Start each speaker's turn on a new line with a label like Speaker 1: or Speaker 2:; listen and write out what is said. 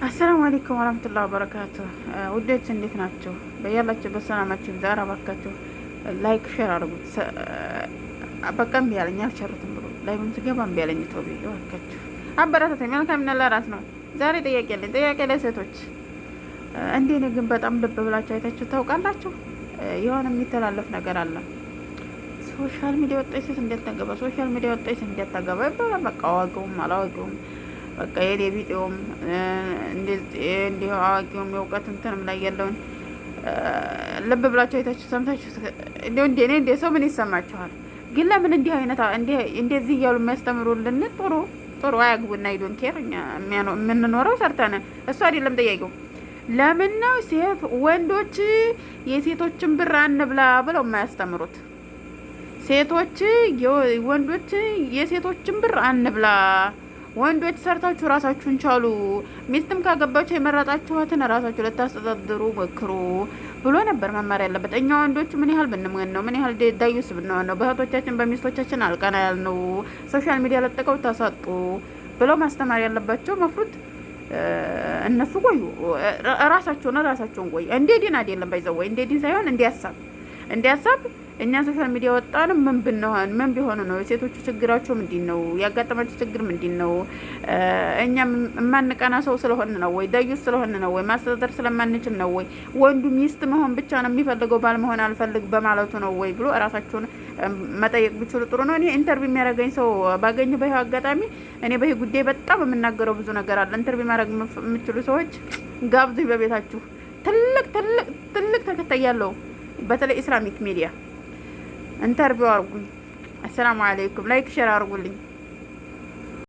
Speaker 1: አሰላሙ አለይኩም ወራህመቱላሂ ወበረካቱ። ውዶች እንዴት ናቸው? በያላችሁበት ሰላማችሁ ይብዛ። እባካችሁ ላይክ ሼር አድርጉት። በቃ እምቢ አለኝ አልሸርትም ብሎ ላይ ምን ትገባ እምቢ አለኝ ተው ቢል እባካችሁ አበረታታኝ። መልካምና ለራስ ነው። ዛሬ ጥያቄ ለሴቶች እንዴ ነው ግን በጣም ልብ ብላችሁ አይታችሁ ታውቃላችሁ? የሆነ የሚተላለፍ ነገር አለ። ሶሻል ሚዲያ ወጣች ሴት እንዴት ታገባ፣ ሶሻል ሚዲያ ወጣች ሴት እንዴት ታገባ ይባላል። በቃ አዋቂውም አላዋቂውም በቃ የኔ ቢጤውም እንዲሁ አዋቂውም የእውቀት እንትንም ላይ ያለውን ልብ ብላችሁ አይታችሁ ሰምታችሁ እንደ ሰው ምን ይሰማችኋል? ግን ለምን እንዲህ አይነት እንደዚህ እያሉ የሚያስተምሩልን ጥሩ አያግቡና አይዶን ኬር እኛ የምንኖረው ሰርተን እሱ አይደለም ጠያቂው። ለምን ነው ወንዶች የሴቶችን ብር አንብላ ብለው የማያስተምሩት? ወንዶች የሴቶችን ብር አንብላ፣ ወንዶች ሰርታችሁ ራሳችሁን ቻሉ፣ ሚስትም ካገባችሁ የመረጣችኋትን ራሳችሁ ልታስተዳድሩ ሞክሩ ብሎ ነበር መማር ያለበት። እኛ ወንዶች ምን ያህል ብንመን ነው፣ ምን ያህል ዳዩስ ብንሆን ነው በእህቶቻችን በሚስቶቻችን አልቀና ያልነው ሶሻል ሚዲያ ለጥቀው ታሳጡ ብለው ማስተማር ያለባቸው መፍሩት እነሱ ቆዩ ራሳቸውን ቆዩ። እንደ ዲን አይደለም ባይዘው እንደ ዲን ሳይሆን እንዲያሳብ እኛ ሶሻል ሚዲያ ወጣን ምን ቢሆኑ ነው? የሴቶቹ ችግራቸው ምንድን ነው? ያጋጠማቸው ችግር ምንድን ነው? እኛ የማንቀና ሰው ስለሆን ነው ወይ? ዳዩስ ስለሆን ነው ወይ? ማስተዳደር ስለማንችል ነው ወይ? ወንዱ ሚስት መሆን ብቻ ነው የሚፈልገው ባል መሆን አልፈልግ በማለቱ ነው ወይ ብሎ እራሳቸውን መጠየቅ ቢችሉ ጥሩ ነው። እኔ ኢንተርቪው የሚያደርገኝ ሰው ባገኝ በይሄው አጋጣሚ እኔ በይሄ ጉዳይ በጣም የምናገረው ብዙ ነገር አለ። ኢንተርቪው ማድረግ የምትችሉ ሰዎች ጋብዙኝ በቤታችሁ። ትልቅ ተከታይ ያለው በተለይ ኢስላሚክ ሚዲያ ኢንተርቪው አርጉኝ። አሰላሙ አለይኩም። ላይክ ሼር አርጉልኝ።